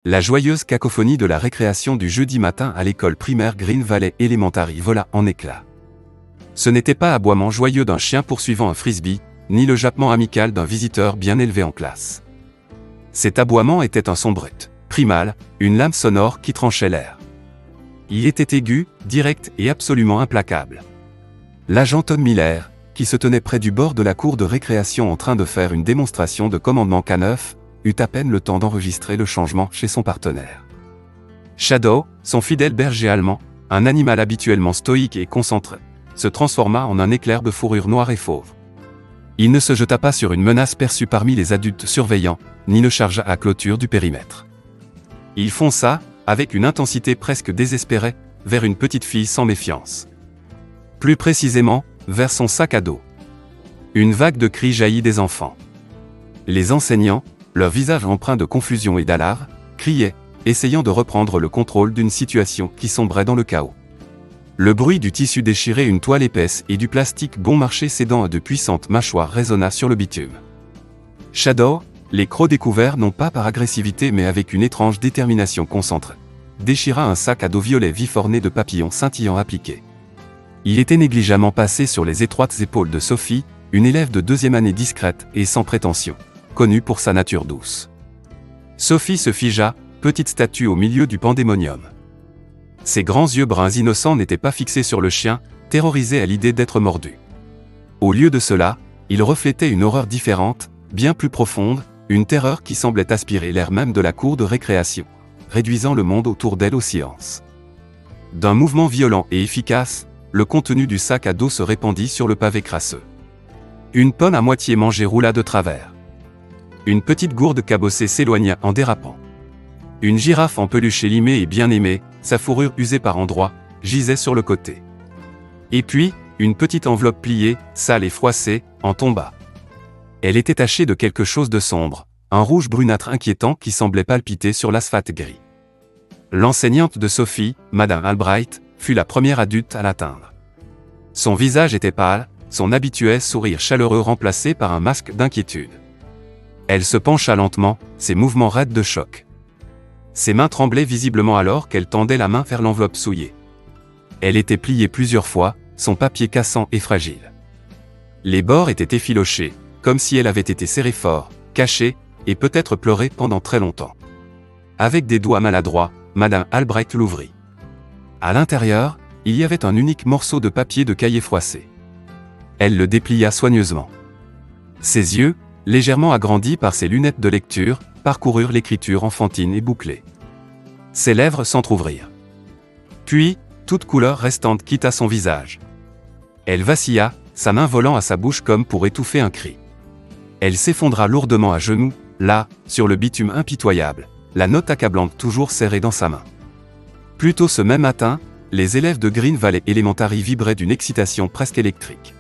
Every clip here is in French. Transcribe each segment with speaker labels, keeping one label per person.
Speaker 1: La joyeuse cacophonie de la récréation du jeudi matin à l'école primaire Green Valley Elementary vola en éclats. Ce n'était pas aboiement joyeux d'un chien poursuivant un frisbee, ni le jappement amical d'un visiteur bien élevé en classe. Cet aboiement était un son brut, primal, une lame sonore qui tranchait l'air. Il était aigu, direct et absolument implacable. L'agent Tom Miller, qui se tenait près du bord de la cour de récréation en train de faire une démonstration de commandement K9, eut à peine le temps d'enregistrer le changement chez son partenaire. Shadow, son fidèle berger allemand, un animal habituellement stoïque et concentré, se transforma en un éclair de fourrure noire et fauve. Il ne se jeta pas sur une menace perçue parmi les adultes surveillants, ni ne chargea à clôture du périmètre. Il fonça, avec une intensité presque désespérée, vers une petite fille sans méfiance. Plus précisément, vers son sac à dos. Une vague de cris jaillit des enfants. Les enseignants, leur visage empreint de confusion et d'alarme, criaient, essayant de reprendre le contrôle d'une situation qui sombrait dans le chaos. Le bruit du tissu déchiré, une toile épaisse et du plastique bon marché cédant à de puissantes mâchoires résonna sur le bitume. Shadow, les crocs découverts non pas par agressivité mais avec une étrange détermination concentrée, déchira un sac à dos violet vif orné de papillons scintillants appliqués. Il était négligemment passé sur les étroites épaules de Sophie, une élève de deuxième année discrète et sans prétention, connue pour sa nature douce. Sophie se figea, petite statue au milieu du pandémonium. Ses grands yeux bruns innocents n'étaient pas fixés sur le chien, terrorisé à l'idée d'être mordu. Au lieu de cela, il reflétait une horreur différente, bien plus profonde, une terreur qui semblait aspirer l'air même de la cour de récréation, réduisant le monde autour d'elle au silence. D'un mouvement violent et efficace, le contenu du sac à dos se répandit sur le pavé crasseux. Une pomme à moitié mangée roula de travers. Une petite gourde cabossée s'éloigna en dérapant. Une girafe en peluche élimée et bien aimée, sa fourrure usée par endroits, gisait sur le côté. Et puis, une petite enveloppe pliée, sale et froissée, en tomba. Elle était tachée de quelque chose de sombre, un rouge brunâtre inquiétant qui semblait palpiter sur l'asphalte gris. L'enseignante de Sophie, Madame Albright, fut la première adulte à l'atteindre. Son visage était pâle, son habituel sourire chaleureux remplacé par un masque d'inquiétude. Elle se pencha lentement, ses mouvements raides de choc. Ses mains tremblaient visiblement alors qu'elle tendait la main vers l'enveloppe souillée. Elle était pliée plusieurs fois, son papier cassant et fragile. Les bords étaient effilochés, comme si elle avait été serrée fort, cachée, et peut-être pleurée pendant très longtemps. Avec des doigts maladroits, Madame Albright l'ouvrit. À l'intérieur, il y avait un unique morceau de papier de cahier froissé. Elle le déplia soigneusement. Ses yeux, légèrement agrandis par ses lunettes de lecture, parcoururent l'écriture enfantine et bouclée. Ses lèvres s'entr'ouvrirent. Puis, toute couleur restante quitta son visage. Elle vacilla, sa main volant à sa bouche comme pour étouffer un cri. Elle s'effondra lourdement à genoux, là, sur le bitume impitoyable, la note accablante toujours serrée dans sa main. Plus tôt ce même matin, les élèves de Green Valley Elementary vibraient d'une excitation presque électrique.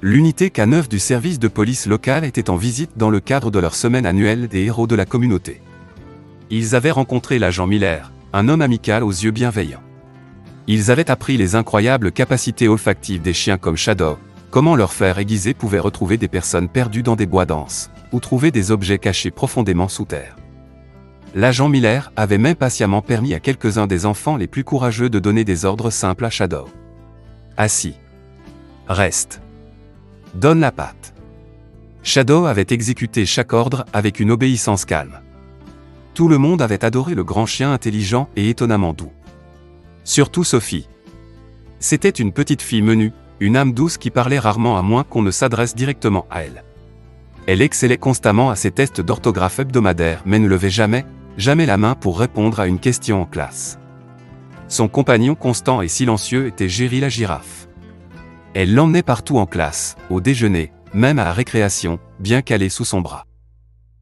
Speaker 1: L'unité K9 du service de police local était en visite dans le cadre de leur semaine annuelle des héros de la communauté. Ils avaient rencontré l'agent Miller, un homme amical aux yeux bienveillants. Ils avaient appris les incroyables capacités olfactives des chiens comme Shadow, comment leur fer aiguisé pouvait retrouver des personnes perdues dans des bois denses, ou trouver des objets cachés profondément sous terre. L'agent Miller avait même patiemment permis à quelques-uns des enfants les plus courageux de donner des ordres simples à Shadow. Assis. Reste. Donne la patte. Shadow avait exécuté chaque ordre avec une obéissance calme. Tout le monde avait adoré le grand chien intelligent et étonnamment doux. Surtout Sophie. C'était une petite fille menue, une âme douce qui parlait rarement à moins qu'on ne s'adresse directement à elle. Elle excellait constamment à ses tests d'orthographe hebdomadaires mais ne levait jamais la main pour répondre à une question en classe. Son compagnon constant et silencieux était Jerry la girafe. Elle l'emmenait partout en classe, au déjeuner, même à la récréation, bien calée sous son bras.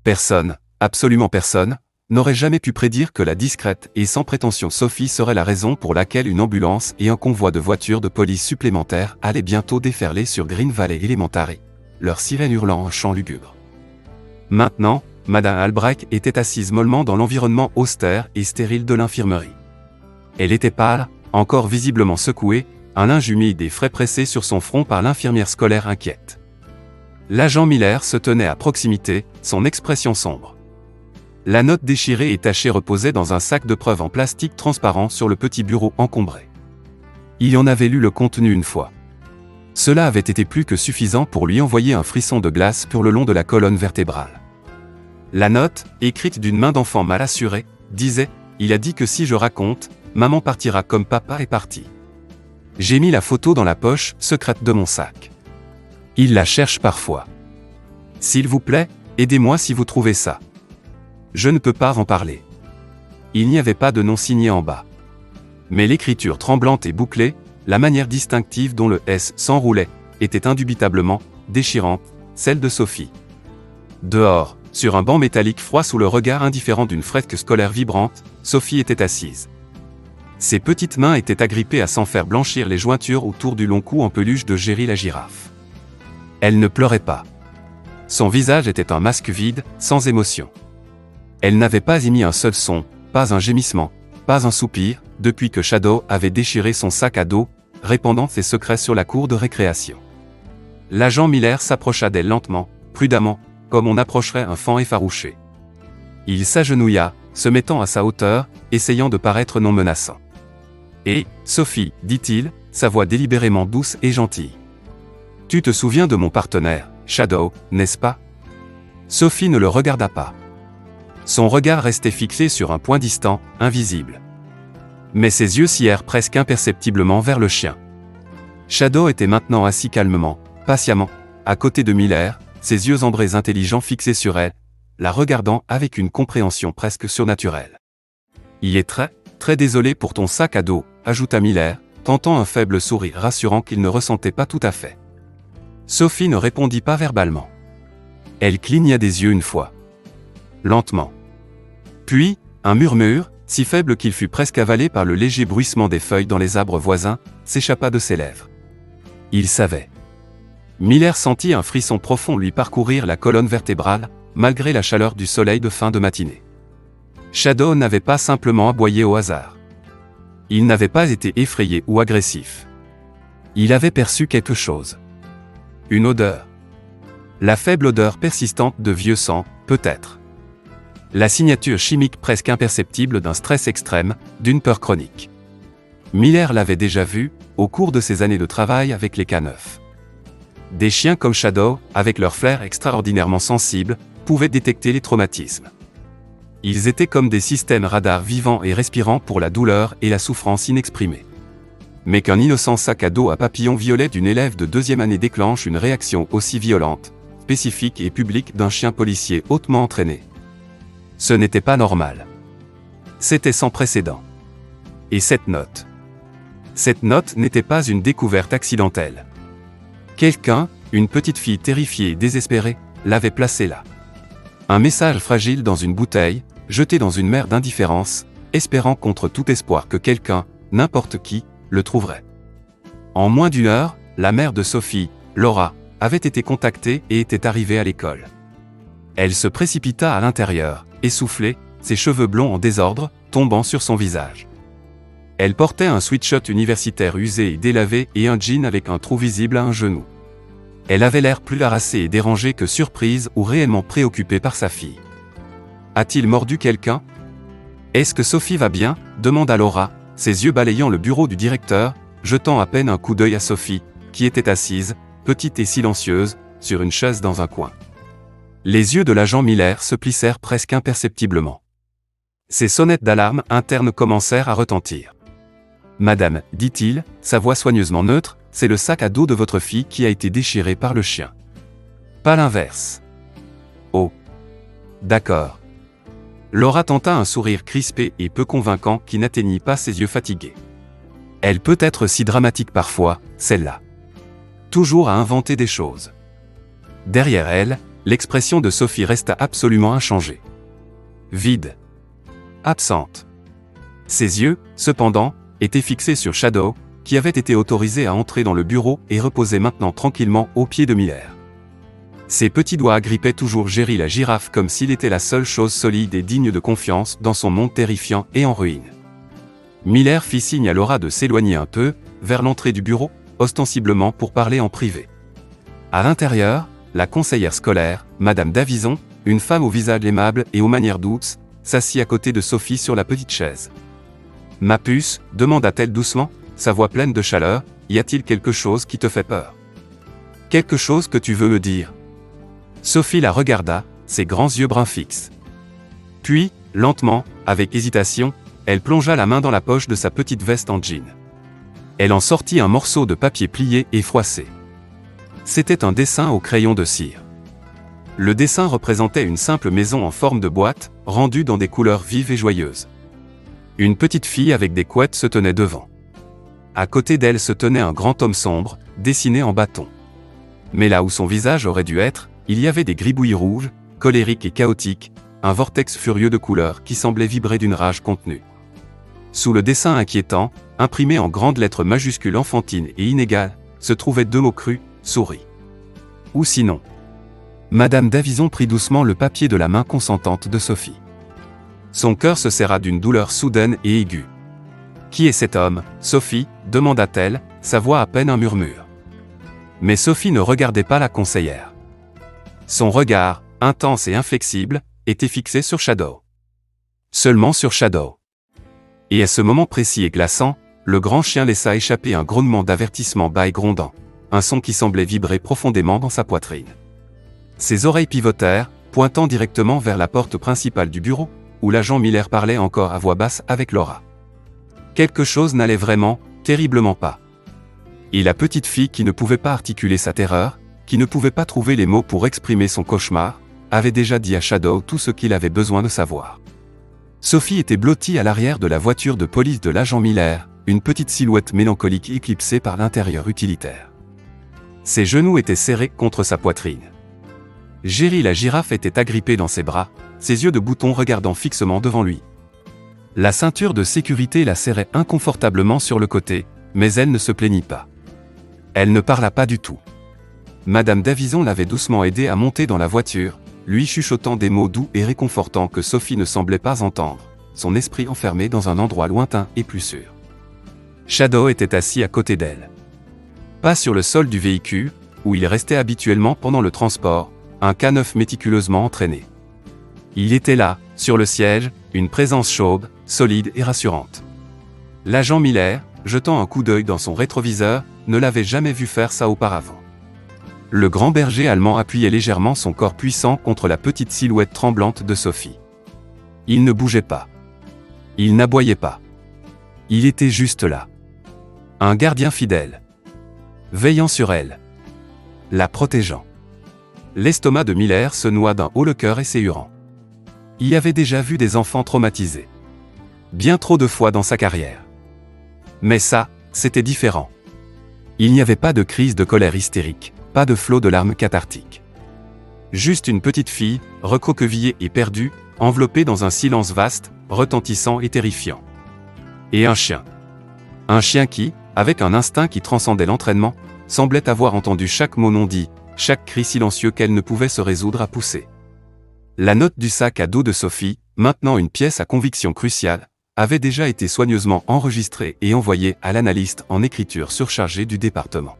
Speaker 1: Personne, absolument personne, n'aurait jamais pu prédire que la discrète et sans prétention Sophie serait la raison pour laquelle une ambulance et un convoi de voitures de police supplémentaires allaient bientôt déferler sur Green Valley Elementary, leur sirène hurlant en chant lugubre. Maintenant, Madame Albright était assise mollement dans l'environnement austère et stérile de l'infirmerie. Elle était pâle, encore visiblement secouée, un linge humide et frais pressé sur son front par l'infirmière scolaire inquiète. L'agent Miller se tenait à proximité, son expression sombre. La note déchirée et tachée reposait dans un sac de preuves en plastique transparent sur le petit bureau encombré. Il en avait lu le contenu une fois. Cela avait été plus que suffisant pour lui envoyer un frisson de glace sur le long de la colonne vertébrale. La note, écrite d'une main d'enfant mal assurée, disait « Il a dit que si je raconte, maman partira comme papa est parti. J'ai mis la photo dans la poche secrète de mon sac. Il la cherche parfois. S'il vous plaît, aidez-moi si vous trouvez ça. Je ne peux pas en parler. » Il n'y avait pas de nom signé en bas. Mais l'écriture tremblante et bouclée, la manière distinctive dont le S s'enroulait, était indubitablement déchirante, celle de Sophie. Dehors, sur un banc métallique froid sous le regard indifférent d'une fresque scolaire vibrante, Sophie était assise. Ses petites mains étaient agrippées à s'en faire blanchir les jointures autour du long cou en peluche de Jerry la girafe. Elle ne pleurait pas. Son visage était un masque vide, sans émotion. Elle n'avait pas émis un seul son, pas un gémissement, pas un soupir, depuis que Shadow avait déchiré son sac à dos, répandant ses secrets sur la cour de récréation. L'agent Miller s'approcha d'elle lentement, prudemment, comme on approcherait un faon effarouché. Il s'agenouilla, se mettant à sa hauteur, essayant de paraître non menaçant. « Et, Sophie, dit-il, sa voix délibérément douce et gentille. Tu te souviens de mon partenaire, Shadow, n'est-ce pas ?» Sophie ne le regarda pas. Son regard restait fixé sur un point distant, invisible. Mais ses yeux sillèrent presque imperceptiblement vers le chien. Shadow était maintenant assis calmement, patiemment, à côté de Miller, ses yeux ambrés intelligents fixés sur elle, la regardant avec une compréhension presque surnaturelle. « Il est très désolé pour ton sac à dos, ajouta Miller, tentant un faible sourire rassurant qu'il ne ressentait pas tout à fait. Sophie ne répondit pas verbalement. Elle cligna des yeux une fois. Lentement. Puis, un murmure, si faible qu'il fut presque avalé par le léger bruissement des feuilles dans les arbres voisins, s'échappa de ses lèvres. Il savait. Miller sentit un frisson profond lui parcourir la colonne vertébrale, malgré la chaleur du soleil de fin de matinée. Shadow n'avait pas simplement aboyé au hasard. Il n'avait pas été effrayé ou agressif. Il avait perçu quelque chose. Une odeur. La faible odeur persistante de vieux sang, peut-être. La signature chimique presque imperceptible d'un stress extrême, d'une peur chronique. Miller l'avait déjà vu, au cours de ses années de travail avec les K9. Des chiens comme Shadow, avec leur flair extraordinairement sensible, pouvaient détecter les traumatismes. Ils étaient comme des systèmes radars vivants et respirants pour la douleur et la souffrance inexprimée. Mais qu'un innocent sac à dos à papillons violets d'une élève de 2e année déclenche une réaction aussi violente, spécifique et publique d'un chien policier hautement entraîné. Ce n'était pas normal. C'était sans précédent. Et cette note. Cette note n'était pas une découverte accidentelle. Quelqu'un, une petite fille terrifiée et désespérée, l'avait placée là. Un message fragile dans une bouteille, jeté dans une mer d'indifférence, espérant contre tout espoir que quelqu'un, n'importe qui, le trouverait. En moins d'une heure, la mère de Sophie, Laura, avait été contactée et était arrivée à l'école. Elle se précipita à l'intérieur, essoufflée, ses cheveux blonds en désordre, tombant sur son visage. Elle portait un sweatshirt universitaire usé et délavé et un jean avec un trou visible à un genou. Elle avait l'air plus harassée et dérangée que surprise ou réellement préoccupée par sa fille. « A-t-il mordu quelqu'un ? Est-ce que Sophie va bien ?» demanda Laura, ses yeux balayant le bureau du directeur, jetant à peine un coup d'œil à Sophie, qui était assise, petite et silencieuse, sur une chaise dans un coin. Les yeux de l'agent Miller se plissèrent presque imperceptiblement. Ses sonnettes d'alarme interne commencèrent à retentir. « Madame, dit-il, sa voix soigneusement neutre, c'est le sac à dos de votre fille qui a été déchiré par le chien. Pas l'inverse. » « Oh. D'accord. » Laura tenta un sourire crispé et peu convaincant qui n'atteignit pas ses yeux fatigués. Elle peut être si dramatique parfois, celle-là. Toujours à inventer des choses. Derrière elle, l'expression de Sophie resta absolument inchangée. Vide. Absente. Ses yeux, cependant, étaient fixés sur Shadow, qui avait été autorisé à entrer dans le bureau et reposait maintenant tranquillement aux pieds de Miller. Ses petits doigts agrippaient toujours Jerry la girafe comme s'il était la seule chose solide et digne de confiance dans son monde terrifiant et en ruine. Miller fit signe à Laura de s'éloigner un peu, vers l'entrée du bureau, ostensiblement pour parler en privé. À l'intérieur, la conseillère scolaire, Madame Davison, une femme au visage aimable et aux manières douces, s'assit à côté de Sophie sur la petite chaise. « Ma puce » demanda-t-elle doucement, sa voix pleine de chaleur, « y a-t-il quelque chose qui te fait peur ? Quelque chose que tu veux me dire ?» Sophie la regarda, ses grands yeux bruns fixes. Puis, lentement, avec hésitation, elle plongea la main dans la poche de sa petite veste en jean. Elle en sortit un morceau de papier plié et froissé. C'était un dessin au crayon de cire. Le dessin représentait une simple maison en forme de boîte, rendue dans des couleurs vives et joyeuses. Une petite fille avec des couettes se tenait devant. À côté d'elle se tenait un grand homme sombre, dessiné en bâton. Mais là où son visage aurait dû être, il y avait des gribouillis rouges, colériques et chaotiques, un vortex furieux de couleurs qui semblait vibrer d'une rage contenue. Sous le dessin inquiétant, imprimé en grandes lettres majuscules enfantines et inégales, se trouvaient 2 mots crus, souris. Ou sinon. Madame Davison prit doucement le papier de la main consentante de Sophie. Son cœur se serra d'une douleur soudaine et aiguë. « Qui est cet homme, Sophie » demanda-t-elle, sa voix à peine un murmure. Mais Sophie ne regardait pas la conseillère. Son regard, intense et inflexible, était fixé sur Shadow. Seulement sur Shadow. Et à ce moment précis et glaçant, le grand chien laissa échapper un grognement d'avertissement bas et grondant, un son qui semblait vibrer profondément dans sa poitrine. Ses oreilles pivotèrent, pointant directement vers la porte principale du bureau, où l'agent Miller parlait encore à voix basse avec Laura. Quelque chose n'allait vraiment, terriblement pas. Et la petite fille qui ne pouvait pas articuler sa terreur, qui ne pouvait pas trouver les mots pour exprimer son cauchemar, avait déjà dit à Shadow tout ce qu'il avait besoin de savoir. Sophie était blottie à l'arrière de la voiture de police de l'agent Miller, une petite silhouette mélancolique éclipsée par l'intérieur utilitaire. Ses genoux étaient serrés contre sa poitrine. Jerry la girafe était agrippée dans ses bras, ses yeux de bouton regardant fixement devant lui. La ceinture de sécurité la serrait inconfortablement sur le côté, mais elle ne se plaignit pas. Elle ne parla pas du tout. Madame Davison l'avait doucement aidée à monter dans la voiture, lui chuchotant des mots doux et réconfortants que Sophie ne semblait pas entendre, son esprit enfermé dans un endroit lointain et plus sûr. Shadow était assis à côté d'elle. Pas sur le sol du véhicule, où il restait habituellement pendant le transport, un K9 méticuleusement entraîné. Il était là, sur le siège, une présence chaude, solide et rassurante. L'agent Miller, jetant un coup d'œil dans son rétroviseur, ne l'avait jamais vu faire ça auparavant. Le grand berger allemand appuyait légèrement son corps puissant contre la petite silhouette tremblante de Sophie. Il ne bougeait pas. Il n'aboyait pas. Il était juste là. Un gardien fidèle. Veillant sur elle. La protégeant. L'estomac de Miller se noua d'un haut le cœur essayurant. Il avait déjà vu des enfants traumatisés. Bien trop de fois dans sa carrière. Mais ça, c'était différent. Il n'y avait pas de crise de colère hystérique, pas de flot de larmes cathartiques. Juste une petite fille, recroquevillée et perdue, enveloppée dans un silence vaste, retentissant et terrifiant. Et un chien. Un chien qui, avec un instinct qui transcendait l'entraînement, semblait avoir entendu chaque mot non dit, chaque cri silencieux qu'elle ne pouvait se résoudre à pousser. La note du sac à dos de Sophie, maintenant une pièce à conviction cruciale, avait déjà été soigneusement enregistrée et envoyée à l'analyste en écriture surchargée du département.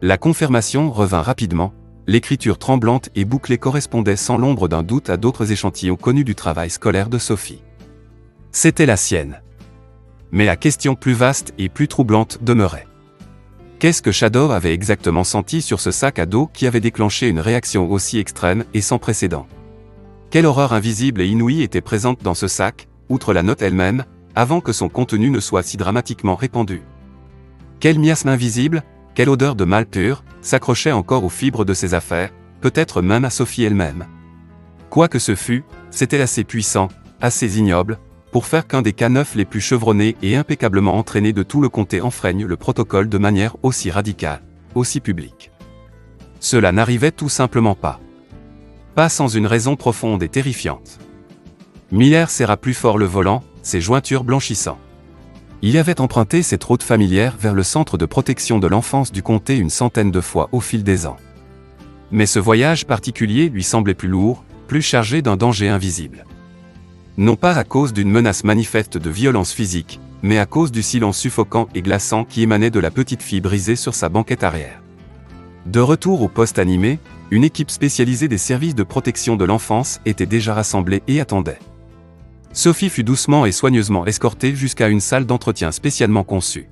Speaker 1: La confirmation revint rapidement, l'écriture tremblante et bouclée correspondait sans l'ombre d'un doute à d'autres échantillons connus du travail scolaire de Sophie. C'était la sienne. Mais la question plus vaste et plus troublante demeurait. Qu'est-ce que Shadow avait exactement senti sur ce sac à dos qui avait déclenché une réaction aussi extrême et sans précédent? Quelle horreur invisible et inouïe était présente dans ce sac, outre la note elle-même, avant que son contenu ne soit si dramatiquement répandu? Quel miasme invisible, quelle odeur de mal pur, s'accrochait encore aux fibres de ses affaires, peut-être même à Sophie elle-même? Quoi que ce fût, c'était assez puissant, assez ignoble, pour faire qu'un des K9 les plus chevronnés et impeccablement entraînés de tout le comté enfreigne le protocole de manière aussi radicale, aussi publique. Cela n'arrivait tout simplement pas. Pas sans une raison profonde et terrifiante. Miller serra plus fort le volant, ses jointures blanchissant. Il avait emprunté cette route familière vers le centre de protection de l'enfance du comté une centaine de fois au fil des ans. Mais ce voyage particulier lui semblait plus lourd, plus chargé d'un danger invisible. Non pas à cause d'une menace manifeste de violence physique, mais à cause du silence suffocant et glaçant qui émanait de la petite fille brisée sur sa banquette arrière. De retour au poste animé, une équipe spécialisée des services de protection de l'enfance était déjà rassemblée et attendait. Sophie fut doucement et soigneusement escortée jusqu'à une salle d'entretien spécialement conçue.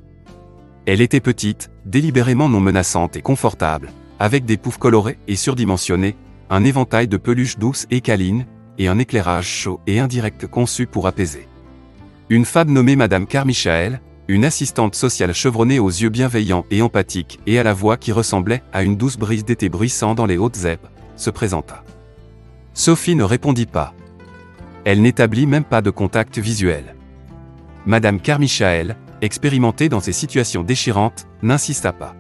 Speaker 1: Elle était petite, délibérément non menaçante et confortable, avec des poufs colorés et surdimensionnés, un éventail de peluches douces et câlines, et un éclairage chaud et indirect conçu pour apaiser. Une femme nommée Madame Carmichael, une assistante sociale chevronnée aux yeux bienveillants et empathiques et à la voix qui ressemblait à une douce brise d'été bruissant dans les Hautes-Alpes, se présenta. Sophie ne répondit pas. Elle n'établit même pas de contact visuel. Madame Carmichael, expérimentée dans ces situations déchirantes, n'insista pas.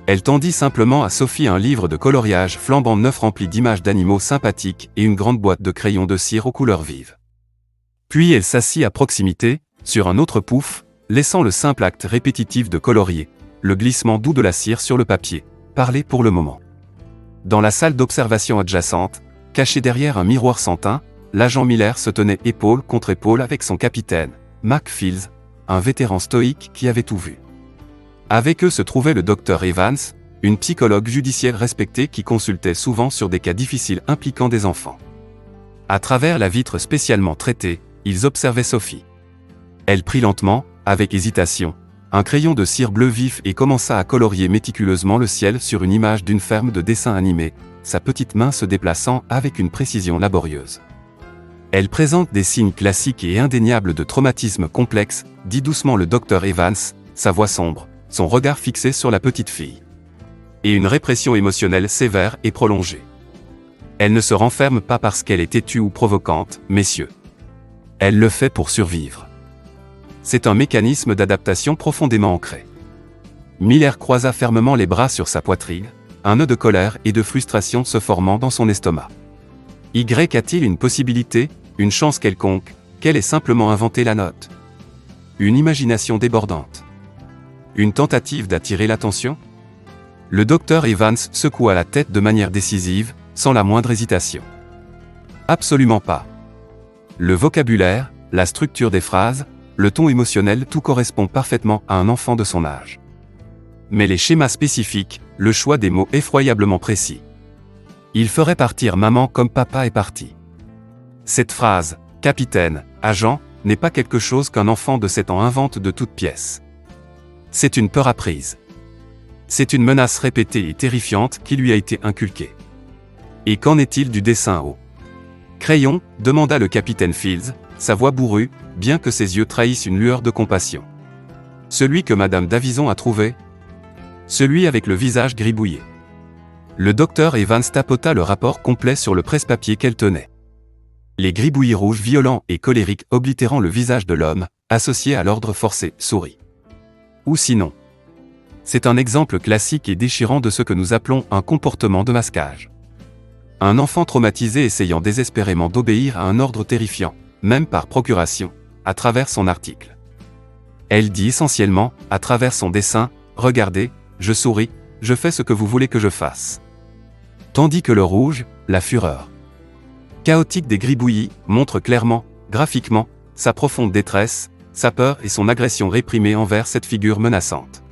Speaker 1: Elle tendit simplement à Sophie un livre de coloriage flambant neuf rempli d'images d'animaux sympathiques et une grande boîte de crayons de cire aux couleurs vives. Puis elle s'assit à proximité, sur un autre pouf, laissant le simple acte répétitif de colorier, le glissement doux de la cire sur le papier, parler pour le moment. Dans la salle d'observation adjacente, caché derrière un miroir sans teint, l'agent Miller se tenait épaule contre épaule avec son capitaine, Mac Fields, un vétéran stoïque qui avait tout vu. Avec eux se trouvait le docteur Evans, une psychologue judiciaire respectée qui consultait souvent sur des cas difficiles impliquant des enfants. À travers la vitre spécialement traitée, ils observaient Sophie. Elle prit lentement, avec hésitation, un crayon de cire bleu vif et commença à colorier méticuleusement le ciel sur une image d'une ferme de dessin animé, sa petite main se déplaçant avec une précision laborieuse. Elle présente des signes classiques et indéniables de traumatisme complexe, dit doucement le docteur Evans, sa voix sombre, son regard fixé sur la petite fille. Et une répression émotionnelle sévère et prolongée. Elle ne se renferme pas parce qu'elle est têtue ou provocante, messieurs. Elle le fait pour survivre. C'est un mécanisme d'adaptation profondément ancré. Miller croisa fermement les bras sur sa poitrine, un nœud de colère et de frustration se formant dans son estomac. Y a-t-il une possibilité, une chance quelconque, qu'elle ait simplement inventé la note? Une imagination débordante? Une tentative d'attirer l'attention? Le docteur Evans secoua la tête de manière décisive, sans la moindre hésitation. Absolument pas. Le vocabulaire, la structure des phrases, le ton émotionnel, tout correspond parfaitement à un enfant de son âge. Mais les schémas spécifiques, le choix des mots effroyablement précis. Il ferait partir maman comme papa est parti. Cette phrase, capitaine, agent, n'est pas quelque chose qu'un enfant de 7 ans invente de toutes pièces. C'est une peur apprise. C'est une menace répétée et terrifiante qui lui a été inculquée. Et qu'en est-il du dessin au crayon, demanda le capitaine Fields, sa voix bourrue, bien que ses yeux trahissent une lueur de compassion. Celui que Madame Davison a trouvé? Celui avec le visage gribouillé. Le docteur Evans tapota le rapport complet sur le presse-papier qu'elle tenait. Les gribouillis rouges violents et colériques oblitérant le visage de l'homme, associé à l'ordre forcé, sourit. Ou sinon. C'est un exemple classique et déchirant de ce que nous appelons un comportement de masquage. Un enfant traumatisé essayant désespérément d'obéir à un ordre terrifiant, même par procuration, à travers son article. Elle dit essentiellement, à travers son dessin, « Regardez, je souris, je fais ce que vous voulez que je fasse. » Tandis que le rouge, la fureur chaotique des gribouillis, montre clairement, graphiquement, sa profonde détresse, sa peur et son agression réprimée envers cette figure menaçante.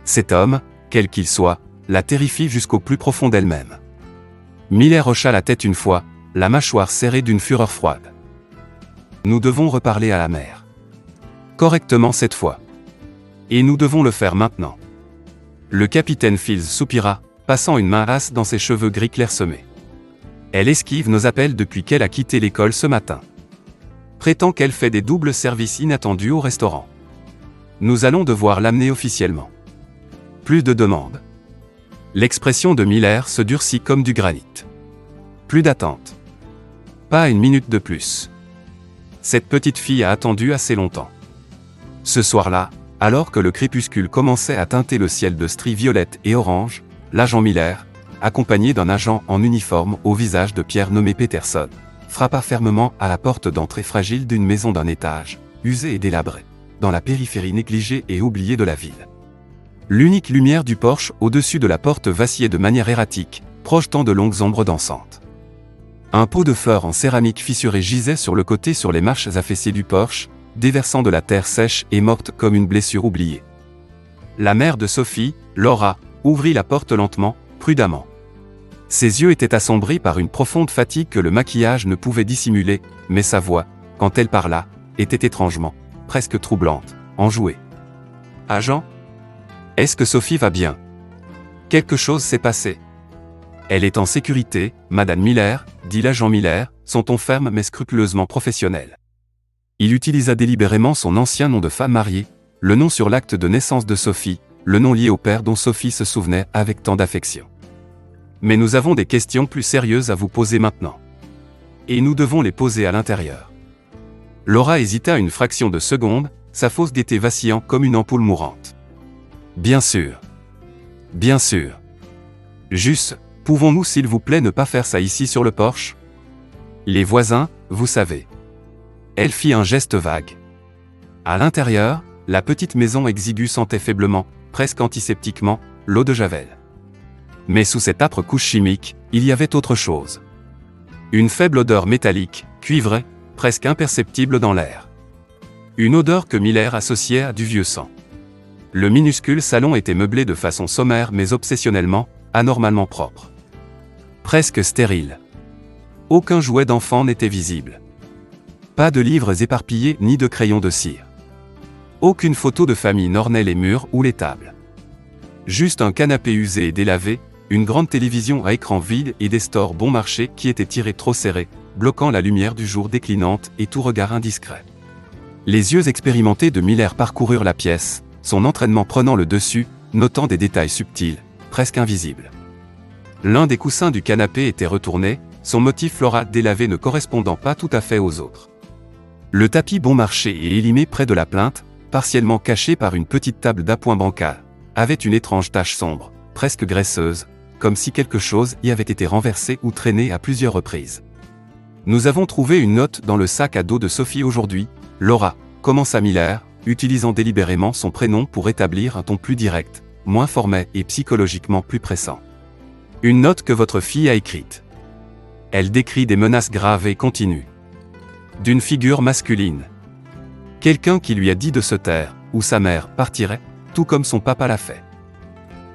Speaker 1: Cet homme, quel qu'il soit, la terrifie jusqu'au plus profond d'elle-même. Miller hocha la tête une fois, la mâchoire serrée d'une fureur froide. Nous devons reparler à la mère. Correctement cette fois. Et nous devons le faire maintenant. Le capitaine Fields soupira, passant une main lasse dans ses cheveux gris clairsemés. Elle esquive nos appels depuis qu'elle a quitté l'école ce matin. Prétend qu'elle fait des doubles services inattendus au restaurant. Nous allons devoir l'amener officiellement. Plus de demandes. L'expression de Miller se durcit comme du granit. Plus d'attente. Pas une minute de plus. Cette petite fille a attendu assez longtemps. Ce soir-là, alors que le crépuscule commençait à teinter le ciel de stries violettes et oranges, l'agent Miller, accompagné d'un agent en uniforme au visage de pierre nommé Peterson, frappa fermement à la porte d'entrée fragile d'une maison d'un étage, usée et délabrée, dans la périphérie négligée et oubliée de la ville. L'unique lumière du porche au-dessus de la porte vacillait de manière erratique, projetant de longues ombres dansantes. Un pot de fleurs en céramique fissurée gisait sur le côté sur les marches affaissées du porche, déversant de la terre sèche et morte comme une blessure oubliée. La mère de Sophie, Laura, ouvrit la porte lentement, prudemment. Ses yeux étaient assombris par une profonde fatigue que le maquillage ne pouvait dissimuler, mais sa voix, quand elle parla, était étrangement, presque troublante, enjouée. « Agent ? Est-ce que Sophie va bien ? Quelque chose s'est passé. » « Elle est en sécurité, Madame Miller, » dit l'agent Miller, son ton ferme mais scrupuleusement professionnel. Il utilisa délibérément son ancien nom de femme mariée, le nom sur l'acte de naissance de Sophie, le nom lié au père dont Sophie se souvenait avec tant d'affection. « Mais nous avons des questions plus sérieuses à vous poser maintenant. Et nous devons les poser à l'intérieur. » Laura hésita une fraction de seconde, sa fausse gaieté vacillant comme une ampoule mourante. « Bien sûr. Bien sûr. Juste, pouvons-nous s'il vous plaît ne pas faire ça ici sur le porche ? Les voisins, vous savez. » Elle fit un geste vague. À l'intérieur, la petite maison exiguë sentait faiblement, presque antiseptiquement, l'eau de Javel. Mais sous cette âpre couche chimique, il y avait autre chose. Une faible odeur métallique, cuivrée, presque imperceptible dans l'air. Une odeur que Miller associait à du vieux sang. Le minuscule salon était meublé de façon sommaire mais obsessionnellement, anormalement propre. Presque stérile. Aucun jouet d'enfant n'était visible. Pas de livres éparpillés ni de crayons de cire. Aucune photo de famille n'ornait les murs ou les tables. Juste un canapé usé et délavé, une grande télévision à écran vide et des stores bon marché qui étaient tirés trop serrés, bloquant la lumière du jour déclinante et tout regard indiscret. Les yeux expérimentés de Miller parcoururent la pièce, son entraînement prenant le dessus, notant des détails subtils, presque invisibles. L'un des coussins du canapé était retourné, son motif floral délavé ne correspondant pas tout à fait aux autres. Le tapis bon marché et élimé près de la plinthe, partiellement caché par une petite table d'appoint bancal, avait une étrange tache sombre, presque graisseuse, comme si quelque chose y avait été renversé ou traîné à plusieurs reprises. « Nous avons trouvé une note dans le sac à dos de Sophie aujourd'hui, Laura, » commença Miller, utilisant délibérément son prénom pour établir un ton plus direct, moins formel et psychologiquement plus pressant. « Une note que votre fille a écrite. Elle décrit des menaces graves et continues. D'une figure masculine. Quelqu'un qui lui a dit de se taire, ou sa mère partirait, tout comme son papa l'a fait. »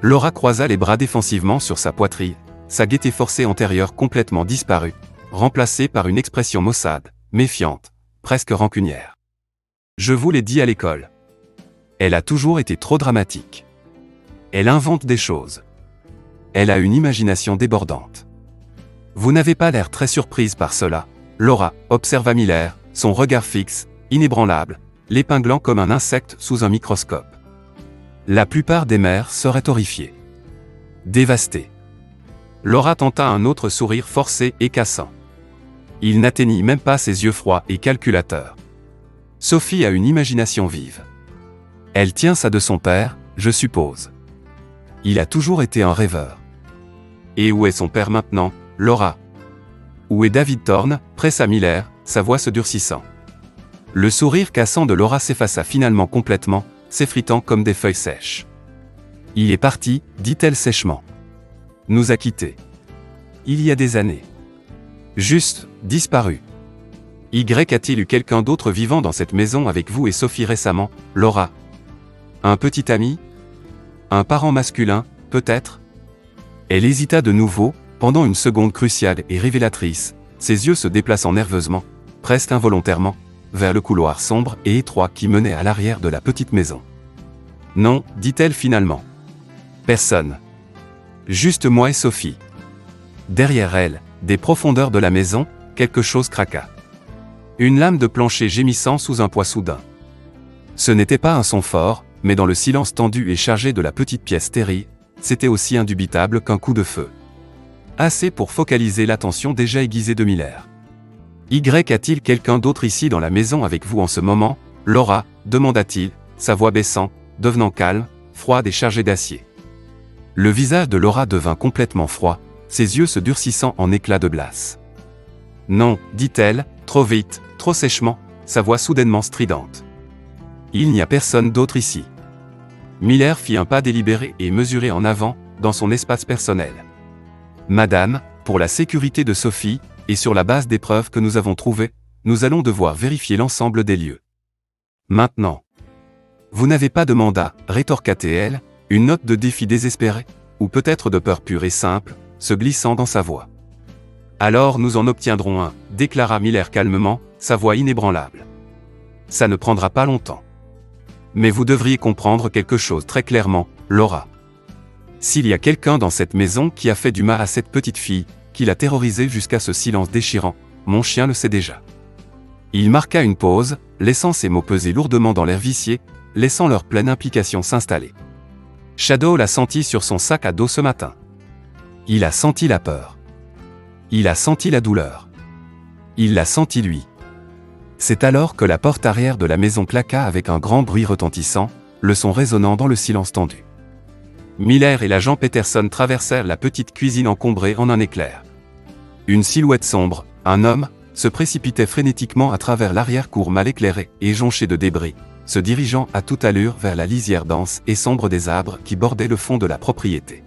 Speaker 1: Laura croisa les bras défensivement sur sa poitrine, sa gaieté forcée antérieure complètement disparue, remplacée par une expression maussade, méfiante, presque rancunière. « Je vous l'ai dit à l'école. Elle a toujours été trop dramatique. Elle invente des choses. Elle a une imagination débordante. » Vous n'avez pas l'air très surprise par cela, Laura, observa Miller, son regard fixe, inébranlable, l'épinglant comme un insecte sous un microscope. La plupart des mères seraient horrifiées. Dévastées. Laura tenta un autre sourire forcé et cassant. Il n'atteignit même pas ses yeux froids et calculateurs. Sophie a une imagination vive. Elle tient ça de son père, je suppose. Il a toujours été un rêveur. Et où est son père maintenant, Laura ? Où est David Thorne ? Pressa Miller, sa voix se durcissant. Le sourire cassant de Laura s'effaça finalement complètement, s'effritant comme des feuilles sèches. « Il est parti, dit-elle sèchement. Nous a quittés. Il y a des années. Juste, disparu. Y a-t-il eu quelqu'un d'autre vivant dans cette maison avec vous et Sophie récemment, Laura ? Un petit ami ? Un parent masculin, peut-être ? » Elle hésita de nouveau, pendant une seconde cruciale et révélatrice, ses yeux se déplaçant nerveusement, presque involontairement, vers le couloir sombre et étroit qui menait à l'arrière de la petite maison. « Non, dit-elle finalement. Personne. Juste moi et Sophie. » Derrière elle, des profondeurs de la maison, quelque chose craqua. Une lame de plancher gémissant sous un poids soudain. Ce n'était pas un son fort, mais dans le silence tendu et chargé de la petite pièce stérile, c'était aussi indubitable qu'un coup de feu. Assez pour focaliser l'attention déjà aiguisée de Miller. « Y a-t-il quelqu'un d'autre ici dans la maison avec vous en ce moment, Laura ?» demanda-t-il, sa voix baissant, devenant calme, froide et chargée d'acier. Le visage de Laura devint complètement froid, ses yeux se durcissant en éclats de glace. « Non, dit-elle, trop vite, trop sèchement, sa voix soudainement stridente. Il n'y a personne d'autre ici. » Miller fit un pas délibéré et mesuré en avant, dans son espace personnel. « Madame, pour la sécurité de Sophie, et sur la base des preuves que nous avons trouvées, nous allons devoir vérifier l'ensemble des lieux. Maintenant. » « Vous n'avez pas de mandat, rétorqua-t-elle, une note de défi désespéré, ou peut-être de peur pure et simple, se glissant dans sa voix. Alors nous en obtiendrons un, déclara Miller calmement, sa voix inébranlable. Ça ne prendra pas longtemps. Mais vous devriez comprendre quelque chose très clairement, Laura. S'il y a quelqu'un dans cette maison qui a fait du mal à cette petite fille, qui l'a terrorisée jusqu'à ce silence déchirant, mon chien le sait déjà. Il marqua une pause, laissant ses mots peser lourdement dans l'air vicié, laissant leur pleine implication s'installer. Shadow l'a senti sur son sac à dos ce matin. Il a senti la peur. Il a senti la douleur. Il l'a senti lui. C'est alors que la porte arrière de la maison claqua avec un grand bruit retentissant, le son résonnant dans le silence tendu. Miller et l'agent Peterson traversèrent la petite cuisine encombrée en un éclair. Une silhouette sombre, un homme, se précipitait frénétiquement à travers l'arrière-cour mal éclairée et jonchée de débris, se dirigeant à toute allure vers la lisière dense et sombre des arbres qui bordaient le fond de la propriété.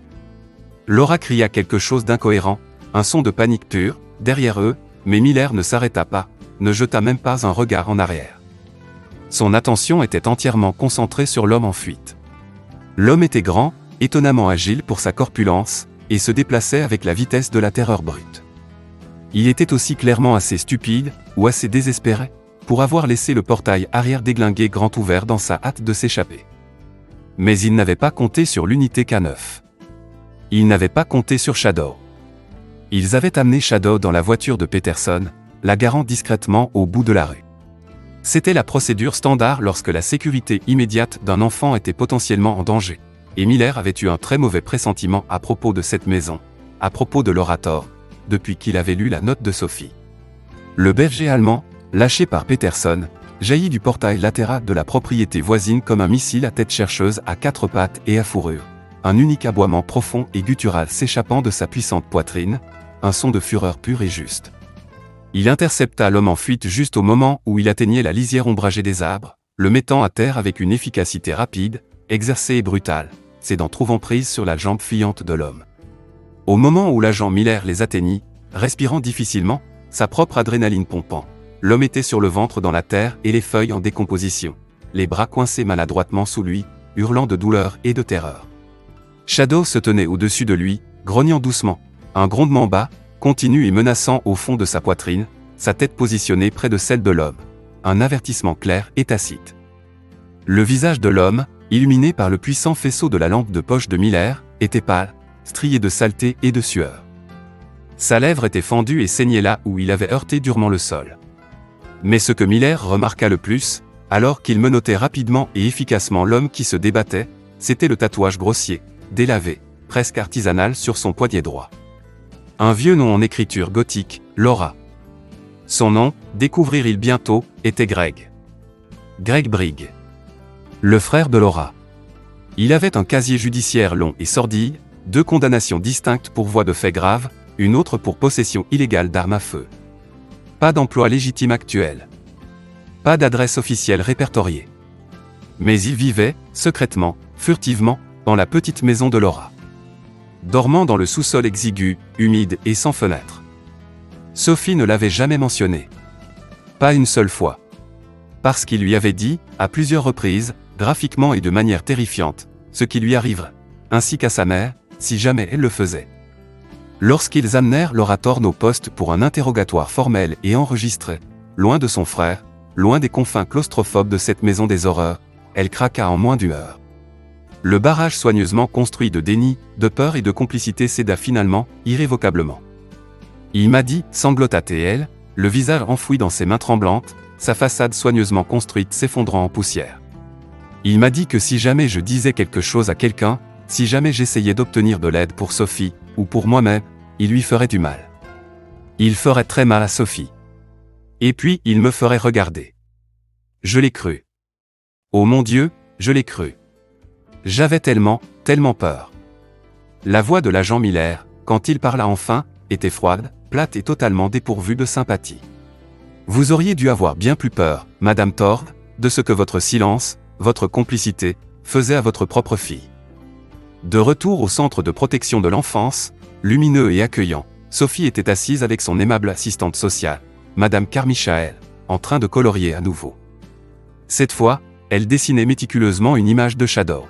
Speaker 1: Laura cria quelque chose d'incohérent, un son de panique pure, derrière eux, mais Miller ne s'arrêta pas, ne jeta même pas un regard en arrière. Son attention était entièrement concentrée sur l'homme en fuite. L'homme était grand, étonnamment agile pour sa corpulence, et se déplaçait avec la vitesse de la terreur brute. Il était aussi clairement assez stupide, ou assez désespéré, pour avoir laissé le portail arrière déglingué grand ouvert dans sa hâte de s'échapper. Mais il n'avait pas compté sur l'unité K9. Il n'avait pas compté sur Shadow. Ils avaient amené Shadow dans la voiture de Peterson, la garant discrètement au bout de la rue. C'était la procédure standard lorsque la sécurité immédiate d'un enfant était potentiellement en danger, et Miller avait eu un très mauvais pressentiment à propos de cette maison, à propos de l'orator, depuis qu'il avait lu la note de Sophie. Le berger allemand, lâché par Peterson, jaillit du portail latéral de la propriété voisine comme un missile à tête chercheuse à quatre pattes et à fourrure, un unique aboiement profond et guttural s'échappant de sa puissante poitrine, un son de fureur pure et juste. Il intercepta l'homme en fuite juste au moment où il atteignait la lisière ombragée des arbres, le mettant à terre avec une efficacité rapide, exercée et brutale, ses dents trouvant prise sur la jambe fuyante de l'homme. Au moment où l'agent Miller les atteignit, respirant difficilement, sa propre adrénaline pompant, l'homme était sur le ventre dans la terre et les feuilles en décomposition, les bras coincés maladroitement sous lui, hurlant de douleur et de terreur. Shadow se tenait au-dessus de lui, grognant doucement, un grondement bas, continu et menaçant au fond de sa poitrine, sa tête positionnée près de celle de l'homme, un avertissement clair et tacite. Le visage de l'homme, illuminé par le puissant faisceau de la lampe de poche de Miller, était pâle, strié de saleté et de sueur. Sa lèvre était fendue et saignait là où il avait heurté durement le sol. Mais ce que Miller remarqua le plus, alors qu'il menottait rapidement et efficacement l'homme qui se débattait, c'était le tatouage grossier, délavé, presque artisanal sur son poignet droit. Un vieux nom en écriture gothique, Laura. Son nom, découvrirent-ils bientôt, était Greg. Greg Brigg. Le frère de Laura. Il avait un casier judiciaire long et sordide, 2 condamnations distinctes pour voies de faits graves, une autre pour possession illégale d'armes à feu. Pas d'emploi légitime actuel. Pas d'adresse officielle répertoriée. Mais il vivait, secrètement, furtivement, dans la petite maison de Laura. Dormant dans le sous-sol exigu, humide et sans fenêtre. Sophie ne l'avait jamais mentionné. Pas une seule fois. Parce qu'il lui avait dit, à plusieurs reprises, graphiquement et de manière terrifiante, ce qui lui arriverait, ainsi qu'à sa mère, si jamais elle le faisait. Lorsqu'ils amenèrent Laura Thorne au poste pour un interrogatoire formel et enregistré, loin de son frère, loin des confins claustrophobes de cette maison des horreurs, elle craqua en moins d'une heure. Le barrage soigneusement construit de déni, de peur et de complicité céda finalement, irrévocablement. Il m'a dit, sanglota-t-elle, le visage enfoui dans ses mains tremblantes, sa façade soigneusement construite s'effondrant en poussière. Il m'a dit que si jamais je disais quelque chose à quelqu'un, si jamais j'essayais d'obtenir de l'aide pour Sophie, ou pour moi-même, il lui ferait du mal. Il ferait très mal à Sophie. Et puis il me ferait regarder. Je l'ai cru. Oh mon Dieu, je l'ai cru. J'avais tellement peur. La voix de l'agent Miller, quand il parla enfin, était froide, plate et totalement dépourvue de sympathie. Vous auriez dû avoir bien plus peur, Madame Thorne, de ce que votre silence, votre complicité, faisait à votre propre fille. De retour au centre de protection de l'enfance, lumineux et accueillant, Sophie était assise avec son aimable assistante sociale, Madame Carmichael, en train de colorier à nouveau. Cette fois, elle dessinait méticuleusement une image de Shadow.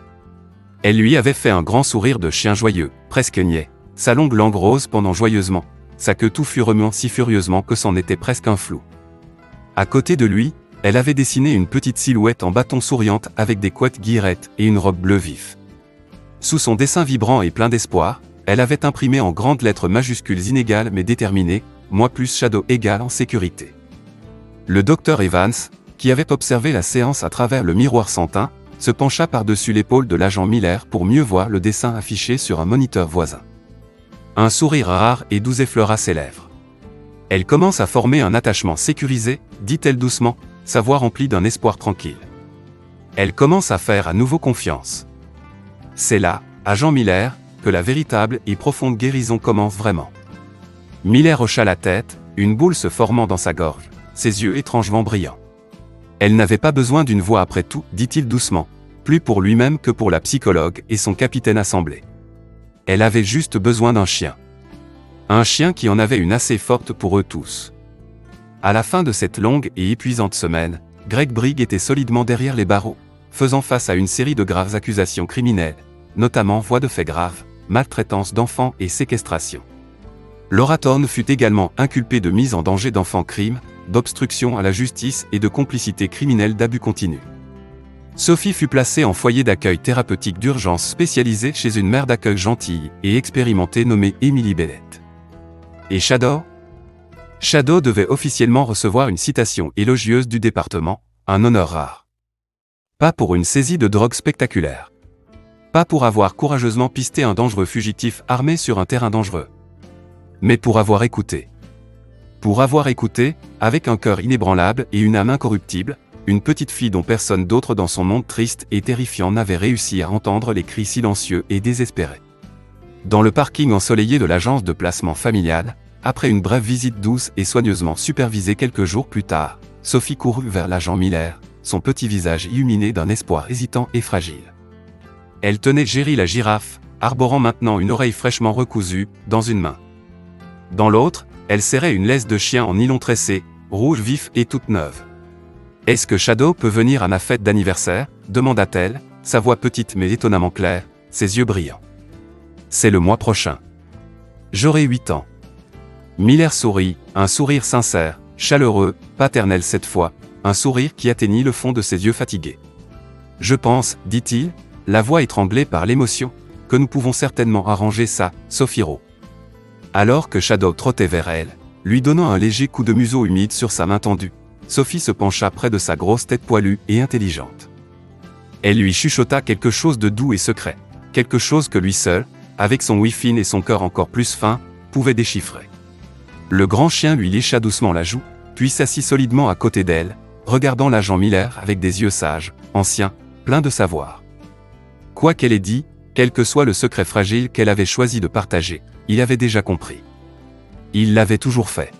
Speaker 1: Elle lui avait fait un grand sourire de chien joyeux, presque niais, sa longue langue rose pendant joyeusement, sa queue touffu remuant si furieusement que c'en était presque un flou. À côté de lui, elle avait dessiné une petite silhouette en bâton souriante avec des couettes guillerettes et une robe bleu vif. Sous son dessin vibrant et plein d'espoir, elle avait imprimé en grandes lettres majuscules inégales mais déterminées, moi plus Shadow égale en sécurité. Le docteur Evans, qui avait observé la séance à travers le miroir sans teint, se pencha par-dessus l'épaule de l'agent Miller pour mieux voir le dessin affiché sur un moniteur voisin. Un sourire rare et doux effleura ses lèvres. Elle commence à former un attachement sécurisé, dit-elle doucement, sa voix remplie d'un espoir tranquille. Elle commence à faire à nouveau confiance. C'est là, agent Miller, que la véritable et profonde guérison commence vraiment. Miller hocha la tête, une boule se formant dans sa gorge, ses yeux étrangement brillants. Elle n'avait pas besoin d'une voix après tout, dit-il doucement, plus pour lui-même que pour la psychologue et son capitaine assemblé. Elle avait juste besoin d'un chien. Un chien qui en avait une assez forte pour eux tous. À la fin de cette longue et épuisante semaine, Greg Brigg était solidement derrière les barreaux, faisant face à une série de graves accusations criminelles, notamment voies de faits graves, maltraitance d'enfants et séquestration. Laura Thorne fut également inculpée de mise en danger d'enfants crimes, d'obstruction à la justice et de complicité criminelle d'abus continu. Sophie fut placée en foyer d'accueil thérapeutique d'urgence spécialisé chez une mère d'accueil gentille et expérimentée nommée Emily Bellette. Et Shadow ? Shadow devait officiellement recevoir une citation élogieuse du département, un honneur rare. Pas pour une saisie de drogue spectaculaire. Pas pour avoir courageusement pisté un dangereux fugitif armé sur un terrain dangereux. Mais pour avoir écouté. Pour avoir écouté, avec un cœur inébranlable et une âme incorruptible, une petite fille dont personne d'autre dans son monde triste et terrifiant n'avait réussi à entendre les cris silencieux et désespérés. Dans le parking ensoleillé de l'agence de placement familial, après une brève visite douce et soigneusement supervisée quelques jours plus tard, Sophie courut vers l'agent Miller, son petit visage illuminé d'un espoir hésitant et fragile. Elle tenait Jerry la girafe, arborant maintenant une oreille fraîchement recousue, dans une main. Dans l'autre, elle serrait une laisse de chien en nylon tressé, rouge vif et toute neuve. « Est-ce que Shadow peut venir à ma fête d'anniversaire » demanda-t-elle, sa voix petite mais étonnamment claire, ses yeux brillants. « C'est le mois prochain. J'aurai 8 ans. » Miller sourit, un sourire sincère, chaleureux, paternel cette fois, un sourire qui atteignit le fond de ses yeux fatigués. « Je pense, dit-il, la voix étranglée par l'émotion, que nous pouvons certainement arranger ça, Sophie Rowe. » Alors que Shadow trottait vers elle, lui donnant un léger coup de museau humide sur sa main tendue, Sophie se pencha près de sa grosse tête poilue et intelligente. Elle lui chuchota quelque chose de doux et secret, quelque chose que lui seul, avec son ouïe fine et son cœur encore plus fin, pouvait déchiffrer. Le grand chien lui lécha doucement la joue, puis s'assit solidement à côté d'elle, regardant l'agent Miller avec des yeux sages, anciens, pleins de savoir. Quoi qu'elle ait dit, quel que soit le secret fragile qu'elle avait choisi de partager, il avait déjà compris. Il l'avait toujours fait.